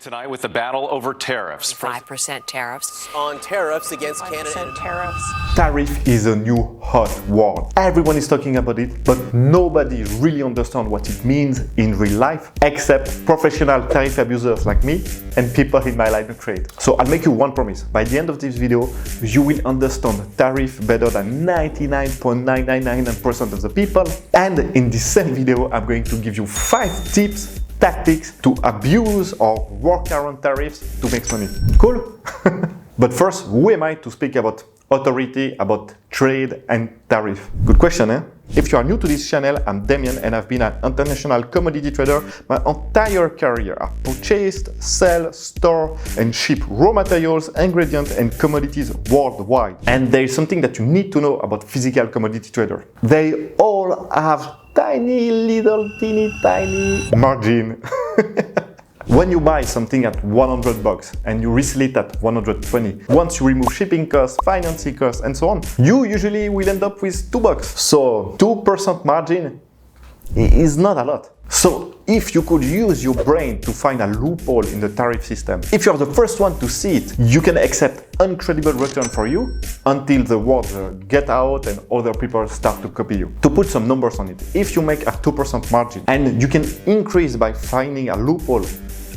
tonight with the battle over tariffs. 5% tariffs. On tariffs against Canada. Tariffs. Tariff is a new hot word. Everyone is talking about it, but nobody really understands what it means in real life, except professional tariff abusers like me and people in my line of trade. So I'll make you one promise. By the end of this video, you will understand tariff better than 99.9999% of the people. And in this same video, I'm going to give you 5 tips, tactics to abuse or work around tariffs to make money. Cool? But first, who am I to speak about authority, about trade and tariff? Good question, eh? If you are new to this channel, I'm Damien and I've been an international commodity trader my entire career. I've purchased, sell, store and ship raw materials, ingredients and commodities worldwide. And there is something that you need to know about physical commodity trader. They all have tiny margin. When you buy something at $100 and you resell it at 120, once you remove shipping costs, financing costs and so on, you usually will end up with $2. So 2% margin is not a lot. So if you could use your brain to find a loophole in the tariff system, if you're the first one to see it, you can accept incredible return for you until the word get out and other people start to copy you. To put some numbers on it, if you make a 2% margin and you can increase by finding a loophole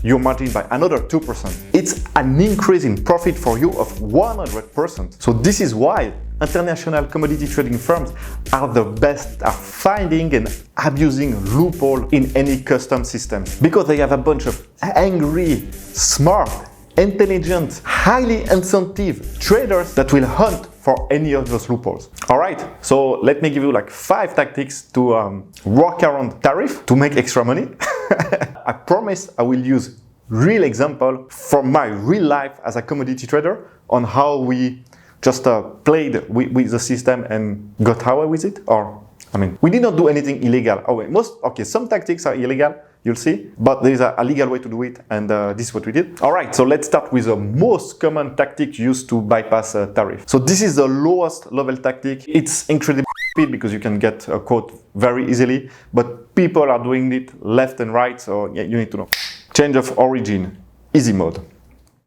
your margin by another 2%, it's an increase in profit for you of 100%. So this is why international commodity trading firms are the best at finding and abusing loophole in any custom system, because they have a bunch of angry, smart, intelligent, highly incentive traders that will hunt for any of those loopholes. All right, so let me give you like 5 tactics to work around tariff to make extra money. I promise I will use real example from my real life as a commodity trader on how we just played with the system and got away with it. Or, I mean, we did not do anything illegal. Some tactics are illegal, you'll see, but there is a legal way to do it, and this is what we did. All right, so let's start with the most common tactic used to bypass tariff. So this is the lowest level tactic. It's incredibly speed because you can get a quote very easily, but people are doing it left and right, so yeah, you need to know. Change of origin, easy mode.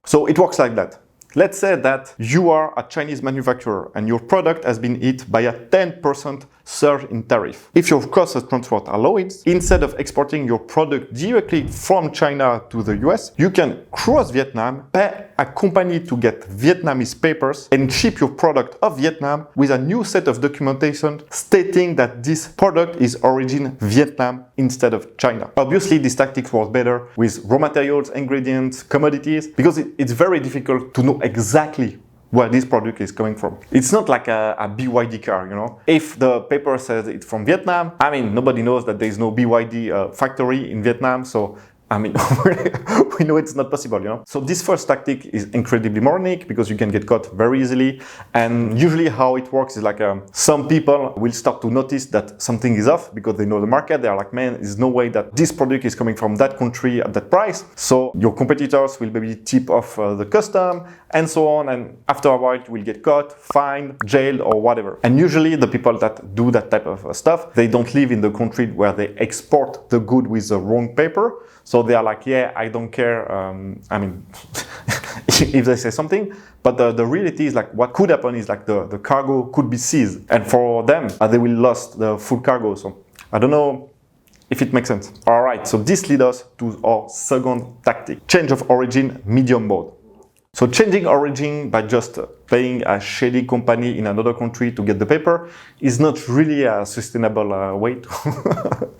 So it works like that. Let's say that you are a Chinese manufacturer and your product has been hit by a 10% surge in tariff. If your cost of transport allows it, instead of exporting your product directly from China to the US, you can cross Vietnam, pay a company to get Vietnamese papers and ship your product of Vietnam with a new set of documentation stating that this product is origin Vietnam instead of China. Obviously, this tactic works better with raw materials, ingredients, commodities, because it's very difficult to know exactly where this product is coming from. It's not like a BYD car, you know. If the paper says it's from Vietnam, I mean, nobody knows that there is no BYD factory in Vietnam, so I mean, we know it's not possible, you know. So this first tactic is incredibly moronic because you can get caught very easily. And usually how it works is like some people will start to notice that something is off because they know the market. They are like, man, there's no way that this product is coming from that country at that price. So your competitors will maybe tip off the custom and so on. And after a while, you will get caught, fined, jailed or whatever. And usually the people that do that type of stuff, they don't live in the country where they export the good with the wrong paper. So they are like, yeah, I don't care, I mean, if they say something, but the reality is like what could happen is like the cargo could be seized. And for them, they will lose the full cargo. So I don't know if it makes sense. All right, so this leads us to our second tactic, change of origin, medium mode. So changing origin by just paying a shady company in another country to get the paper is not really a sustainable way to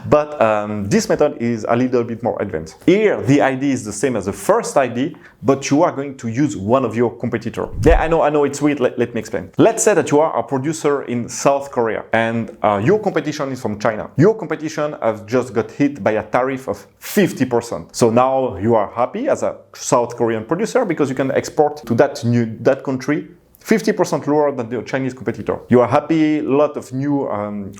But this method is a little bit more advanced. Here, the ID is the same as the first ID, but you are going to use one of your competitors. Yeah, I know it's weird. Let me explain. Let's say that you are a producer in South Korea and your competition is from China. Your competition has just got hit by a tariff of 50%. So now you are happy as a South Korean producer because you can export to that country 50% lower than the Chinese competitor. You are happy, a lot of new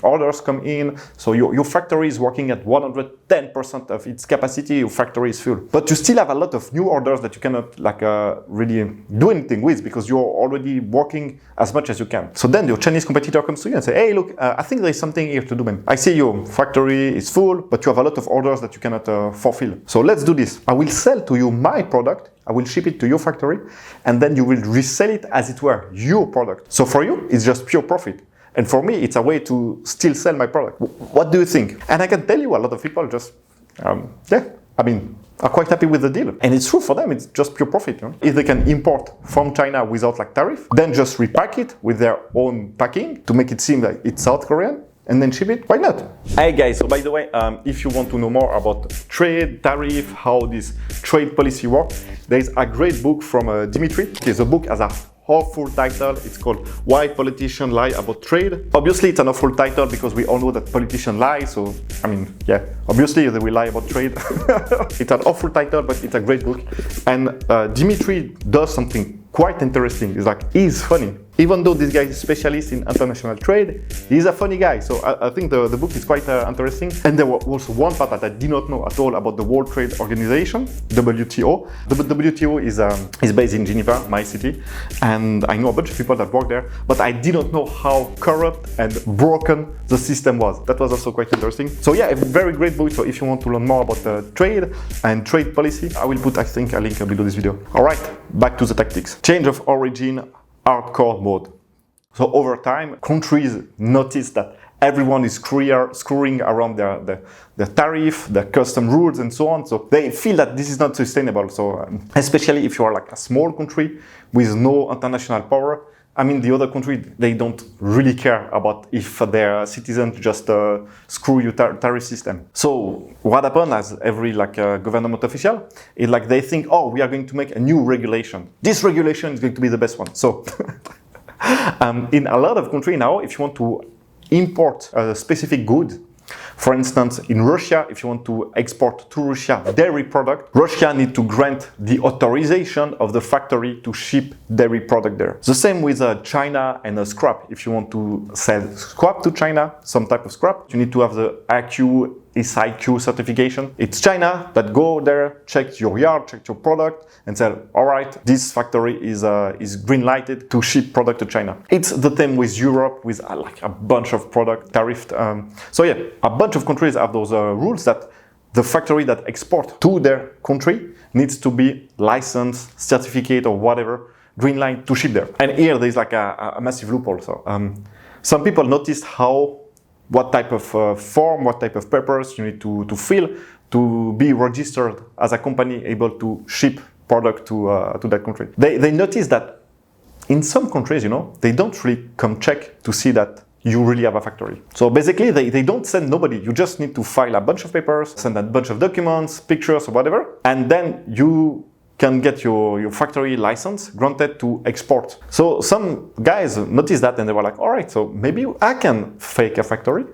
orders come in, so your factory is working at 110% of its capacity, your factory is full. But you still have a lot of new orders that you cannot really do anything with because you're already working as much as you can. So then your Chinese competitor comes to you and say, hey, look, I think there is something here to do, man. I see your factory is full, but you have a lot of orders that you cannot fulfill. So let's do this. I will sell to you my product, I will ship it to your factory, and then you will resell it as it were your product. So for you, it's just pure profit. And for me, it's a way to still sell my product. What do you think? And I can tell you a lot of people just, are quite happy with the deal. And it's true for them, it's just pure profit. You know? If they can import from China without tariff, then just repack it with their own packing to make it seem like it's South Korean, and then ship it, why not? Hey guys, so by the way, if you want to know more about trade, tariff, how this trade policy works, there's a great book from Dimitri. The book has a awful title. It's called Why Politicians Lie About Trade. Obviously, it's an awful title because we all know that politicians lie. So, obviously they will lie about trade. It's an awful title, but it's a great book. And Dimitri does something quite interesting. He's funny. Even though this guy is a specialist in international trade, he's a funny guy. So I think the book is quite interesting. And there was also one part that I did not know at all about the World Trade Organization, WTO. The WTO is based in Geneva, my city. And I know a bunch of people that work there, but I did not know how corrupt and broken the system was. That was also quite interesting. So yeah, a very great book. So if you want to learn more about trade and trade policy, I will put, I think, a link below this video. All right, back to the tactics. Change of origin, hardcore mode. So over time, countries notice that everyone is screwing around the tariff, the custom rules, and so on. So they feel that this is not sustainable. So especially if you are like a small country with no international power, the other country, they don't really care about if their citizens just screw your tariff system. So what happened as every government official is they think, oh, we are going to make a new regulation. This regulation is going to be the best one. So in a lot of countries now, if you want to import a specific good, for instance, in Russia, if you want to export to Russia dairy product, Russia needs to grant the authorization of the factory to ship dairy product there. The same with China and scrap. If you want to sell scrap to China, some type of scrap, you need to have the SIQ certification. It's China that go there, check your yard, check your product, and say, all right, this factory is green lighted to ship product to China. It's the same with Europe, with a bunch of product tariffed. So yeah, a bunch of countries have those rules that the factory that export to their country needs to be licensed, certificate, or whatever, green light to ship there. And here there's a massive loophole. So some people noticed what type of form, what type of papers you need to fill to be registered as a company able to ship product to that country. They noticed that in some countries, they don't really come check to see that you really have a factory. So basically, they don't send nobody. You just need to file a bunch of papers, send a bunch of documents, pictures, or whatever, and then you can get your factory license granted to export. So some guys noticed that and they were like, all right, so maybe I can fake a factory.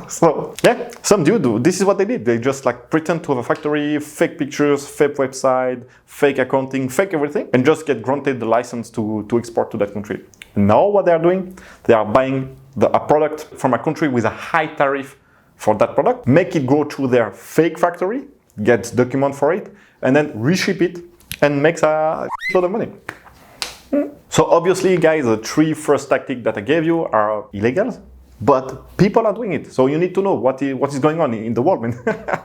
So yeah, some do. This is what they did. They just pretend to have a factory, fake pictures, fake website, fake accounting, fake everything, and just get granted the license to export to that country. And now what they are doing, they are buying a product from a country with a high tariff for that product, make it go through their fake factory, get document for it, and then reship it and makes a lot of money. So obviously, guys, the three first tactics that I gave you are illegal, but people are doing it. So you need to know what is going on in the world, man.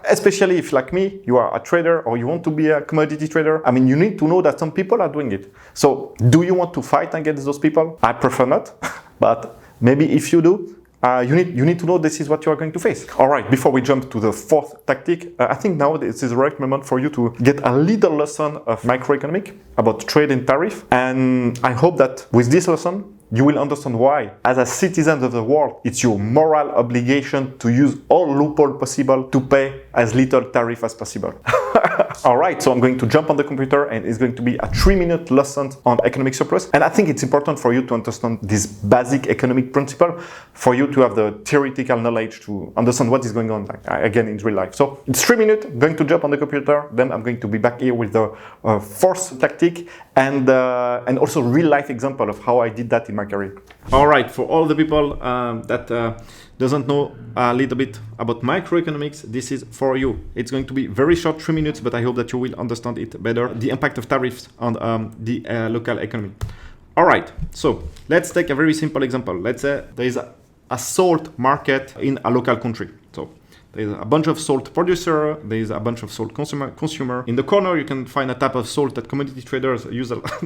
Especially if, like me, you are a trader or you want to be a commodity trader. You need to know that some people are doing it. So do you want to fight against those people? I prefer not, but maybe if you do, you need to know this is what you are going to face. All right, before we jump to the fourth tactic, I think now this is the right moment for you to get a little lesson of microeconomics about trade and tariff. And I hope that with this lesson, you will understand why, as a citizen of the world, it's your moral obligation to use all loopholes possible to pay as little tariff as possible. All right, so I'm going to jump on the computer and it's going to be a 3-minute lesson on economic surplus. And I think it's important for you to understand this basic economic principle for you to have the theoretical knowledge to understand what is going on, like, again, in real life. So it's 3 minutes, going to jump on the computer, then I'm going to be back here with the fourth tactic and also real life example of how I did that in my career. All right, for all the people that doesn't know a little bit about microeconomics, this is for you. It's going to be very short, 3 minutes, but I hope that you will understand it better, the impact of tariffs on the local economy. All right, so let's take a very simple example. Let's say there is a salt market in a local country. So there's a bunch of salt producer, there's a bunch of salt consumer. In the corner, you can find a type of salt that commodity traders use a lot.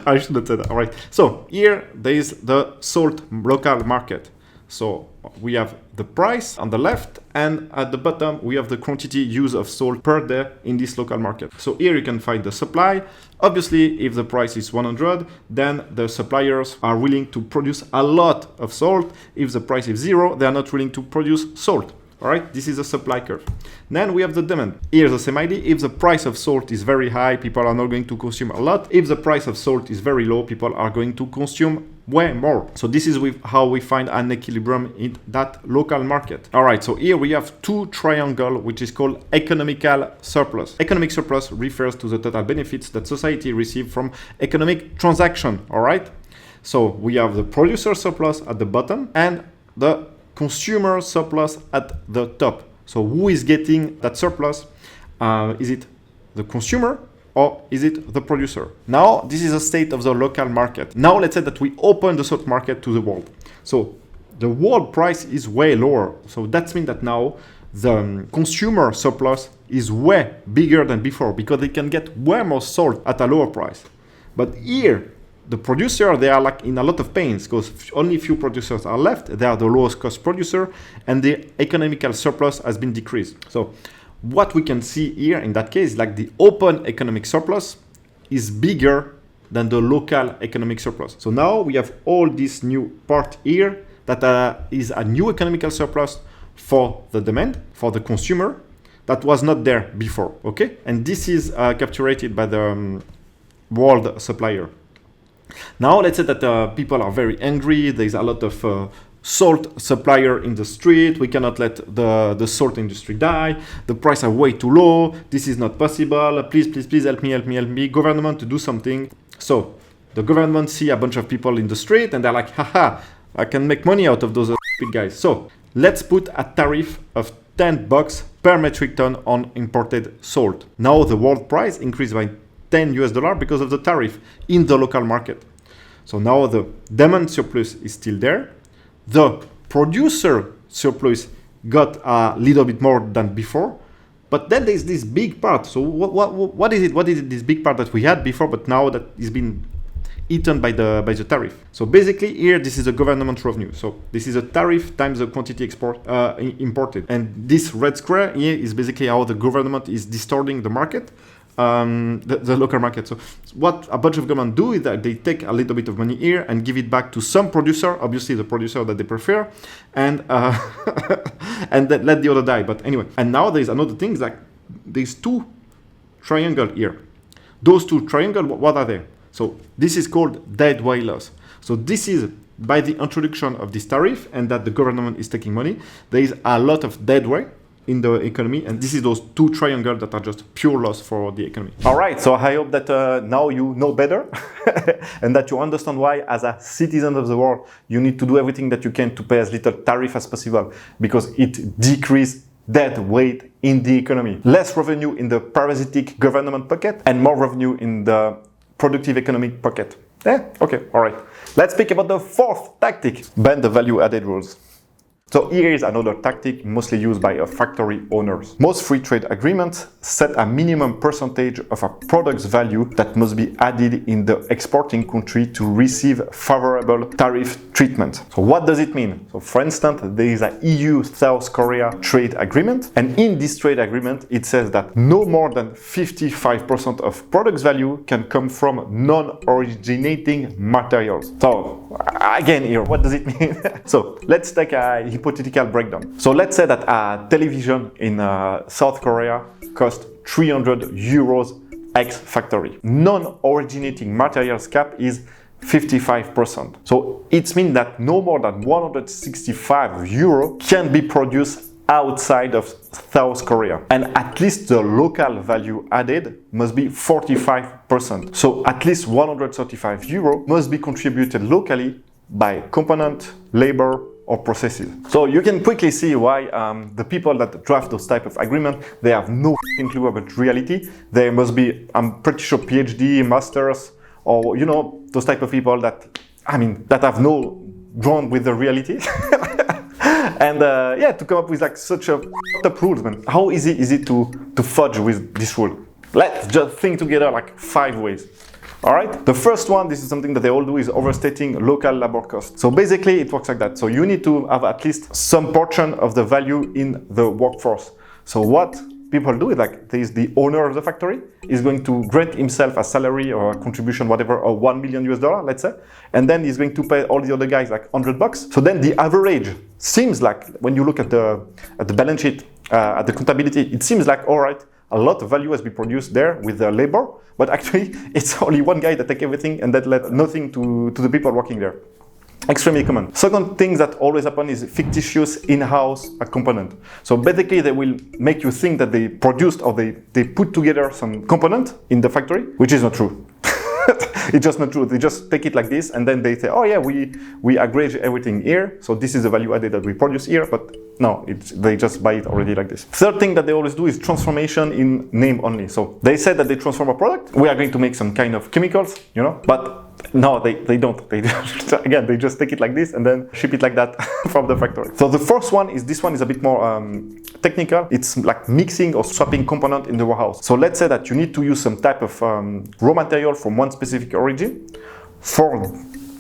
I shouldn't say that. All right, so here there is the salt local market. So we have the price on the left, and at the bottom we have the quantity used of salt per day in this local market. So here you can find the supply. Obviously, if the price is 100, then the suppliers are willing to produce a lot of salt. If the price is 0, they are not willing to produce salt. All right, this is a supply curve. Then we have the demand. Here's the same idea. If the price of salt is very high, people are not going to consume a lot. If the price of salt is very low, people are going to consume way more. So this is how we find an equilibrium in that local market. All right, so here we have two triangles, which is called economical surplus. Economic surplus refers to the total benefits that society receives from economic transaction. All right, so we have the producer surplus at the bottom and the consumer surplus at the top. So who is getting that surplus? Is it the consumer or is it the producer? Now, this is a state of the local market. Now, let's say that we open the salt market to the world. So the world price is way lower. So that means that now the consumer surplus is way bigger than before because they can get way more salt at a lower price. But here, the producer, they are like in a lot of pains because only few producers are left. They are the lowest cost producer and the economical surplus has been decreased. So what we can see here in that case, like the open economic surplus is bigger than the local economic surplus. So now we have all this new part here that is a new economical surplus for the demand, for the consumer, that was not there before, okay? And this is captured by the world supplier. Now let's say that people are very angry. There's a lot of salt supplier in the street. We cannot let the salt industry die. The prices are way too low. This is not possible. Please, please, please help me. Government to do something. So the government see a bunch of people in the street and they're like, haha, I can make money out of those big guys. So let's put a tariff of $10 per metric ton on imported salt. Now the world price increased by $10 because of the tariff in the local market. So now the demand surplus is still there. The producer surplus got a little bit more than before. But then there's this big part. So what is it? What is it, this big part that we had before, but now that is being eaten by the tariff? So basically here, this is a government revenue. So this is a tariff times the quantity imported. And this red square here is basically how the government is distorting the market. The local market. So what a bunch of government do is that they take a little bit of money here and give it back to some producer, obviously the producer that they prefer, and and then let the other die. But anyway, and now there's another thing, like there's two triangles here. Those two triangles, what are they? So this is called dead weight loss. So this is by the introduction of this tariff and that the government is taking money, there is a lot of dead weight in the economy, and this is those two triangles that are just pure loss for the economy. All right, so I hope that now you know better and that you understand why, as a citizen of the world, you need to do everything that you can to pay as little tariff as possible, because it decreases dead weight in the economy. Less revenue in the parasitic government pocket and more revenue in the productive economic pocket. Yeah, okay, all right. Let's speak about the fourth tactic, bend the value added rules. So here is another tactic mostly used by factory owners. Most free trade agreements set a minimum percentage of a product's value that must be added in the exporting country to receive favorable tariff treatment. So what does it mean? So for instance, there is an EU-South Korea trade agreement, and in this trade agreement it says that no more than 55% of product's value can come from non-originating materials. So again here, what does it mean? So let's take a hypothetical breakdown. So let's say that a television in South Korea costs 300 euros X factory. Non-originating materials cap is 55%. So it means that no more than 165 euro can be produced outside of South Korea. And at least the local value added must be 45%. So at least 135 euro must be contributed locally by component, labor, or processes. So you can quickly see why the people that draft those type of agreement, they have no clue about reality. They must be, I'm pretty sure, PhD, masters, or those type of people that, that have no drawn with the reality. And to come up with like such a top rules, man. How easy is it to fudge with this rule? Let's just think together like 5 ways. All right, the first one, this is something that they all do, is overstating local labor costs. So basically it works like that. So you need to have at least some portion of the value in the workforce. So what people do is like, there is the owner of the factory is going to grant himself a salary or a contribution, whatever, of $1 million, let's say. And then he's going to pay all the other guys like $100. So then the average seems like, when you look at the balance sheet, at the contability, it seems like, all right, a lot of value has been produced there with the labor, but actually it's only one guy that take everything and that let nothing to the people working there. Extremely common. Second thing that always happen is fictitious in-house component. So basically they will make you think that they produced or they put together some component in the factory, which is not true. It's just not true. They just take it like this and then they say, oh yeah, we aggregate everything here. So this is the value added that we produce here, but no, they just buy it already like this. Third thing that they always do is transformation in name only. So they said that they transform a product. We are going to make some kind of chemicals, but no, they don't. Again, they just take it like this and then ship it like that from the factory. So the first one is, this one is a bit more technical. It's like mixing or swapping component in the warehouse. So let's say that you need to use some type of raw material from one specific origin for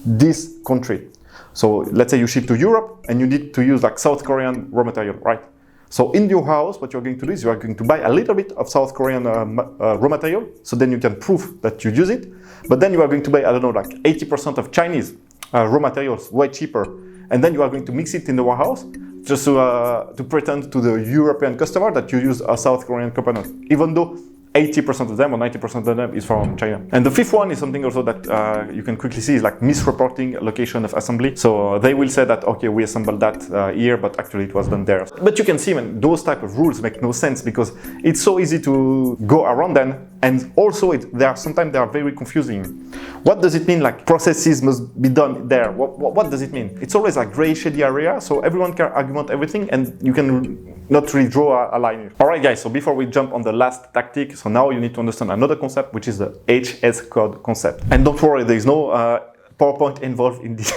this country. So let's say you ship to Europe and you need to use like South Korean raw material, right? So in your house, what you're going to do is you are going to buy a little bit of South Korean raw material, so then you can prove that you use it. But then you are going to buy, I don't know, like 80% of Chinese raw materials, way cheaper. And then you are going to mix it in the warehouse just to pretend to the European customer that you use a South Korean component, even though 80% of them or 90% of them is from China. And the fifth one is something also that you can quickly see is like misreporting location of assembly. So they will say that, okay, we assembled that here, but actually it was done there. But you can see, man, those type of rules make no sense because it's so easy to go around them. And also sometimes they are very confusing. What does it mean like processes must be done there? What does it mean? It's always a gray shady area, so everyone can argument everything and you can not really draw a line. All right, guys, so before we jump on the last tactic, so now you need to understand another concept, which is the HS code concept. And don't worry, there is no PowerPoint involved in this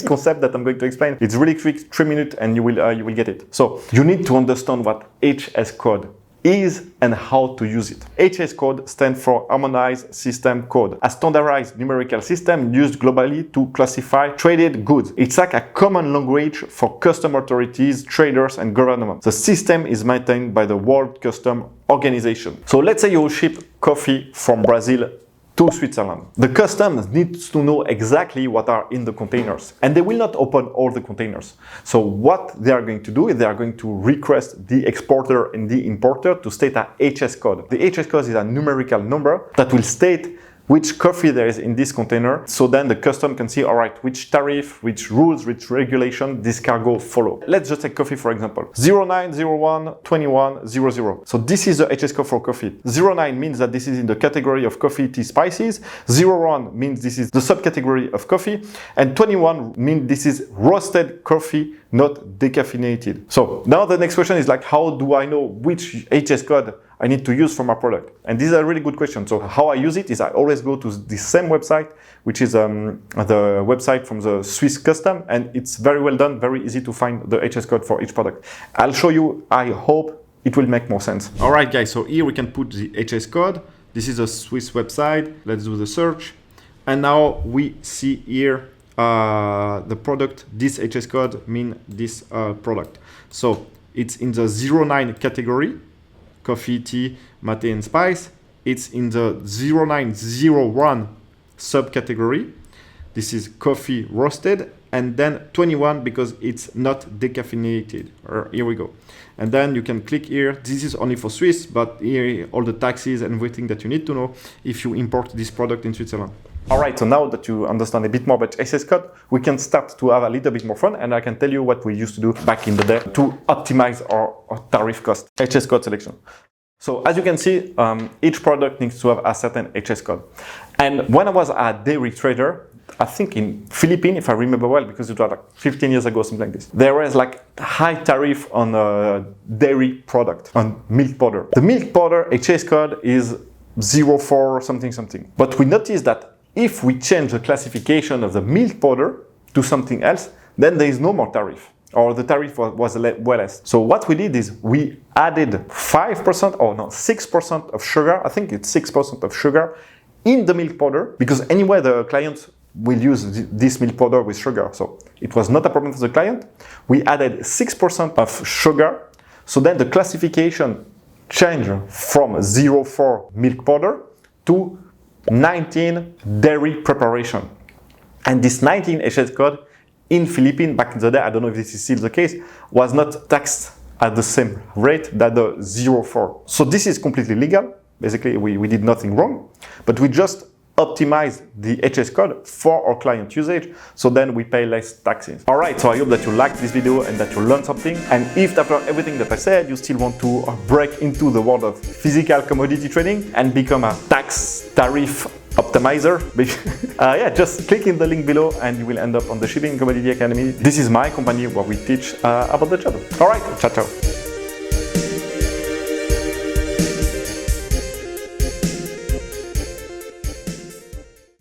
concept that I'm going to explain. It's really quick, 3 minutes, and you will get it. So you need to understand what HS code is and how to use it. HS code stands for Harmonized System Code, a standardized numerical system used globally to classify traded goods. It's like a common language for custom authorities, traders, and governments. The system is maintained by the World Customs Organization. So let's say you ship coffee from Brazil to Switzerland. The customs needs to know exactly what are in the containers, and they will not open all the containers. So what they are going to do is they are going to request the exporter and the importer to state a HS code. The HS code is a numerical number that will state which coffee there is in this container. So then the custom can see, all right, which tariff, which rules, which regulation this cargo follow. Let's just take coffee, for example. 09012100. So this is the HS code for coffee. 09 means that this is in the category of coffee, tea, spices. 01 means this is the subcategory of coffee. And 21 means this is roasted coffee, not decaffeinated. So now the next question is like, how do I know which HS code I need to use for my product? And this is a really good question. So how I use it is I always go to the same website, which is the website from the Swiss custom, and it's very well done, very easy to find the HS code for each product. I'll show you, I hope it will make more sense. All right, guys, so here we can put the HS code. This is a Swiss website. Let's do the search. And now we see here the product, this HS code mean this product. So it's in the 09 category, coffee, tea, mate, and spice. It's in the 0901 subcategory. This is coffee roasted, and then 21 because it's not decaffeinated. Here we go. And then you can click here. This is only for Swiss, but here all the taxes and everything that you need to know if you import this product in Switzerland. All right, so now that you understand a bit more about HS code, we can start to have a little bit more fun, and I can tell you what we used to do back in the day to optimize our tariff cost, HS code selection. So as you can see, each product needs to have a certain HS code. And when I was a dairy trader, I think in Philippines, if I remember well, because it was like 15 years ago, something like this, there was like high tariff on a dairy product, on milk powder. The milk powder HS code is 04 something something. But we noticed that if we change the classification of the milk powder to something else, then there is no more tariff, or the tariff was way less. So what we did is we added 5% or no, 6% of sugar, I think it's 6% of sugar in the milk powder, because anyway the clients will use this milk powder with sugar. So it was not a problem for the client. We added 6% of sugar. So then the classification changed from 04 milk powder to 19 dairy preparation. And this 19 HS code in Philippines back in the day, I don't know if this is still the case, was not taxed at the same rate that the 04. So this is completely legal. Basically, we did nothing wrong, but we just optimize the HS code for our client usage, so then we pay less taxes. All right, so I hope that you liked this video and that you learned something. And if after everything that I said, you still want to break into the world of physical commodity trading and become a tax tariff optimizer, yeah, just click in the link below and you will end up on the Shipping Commodity Academy. This is my company where we teach about the job. All right, ciao, ciao.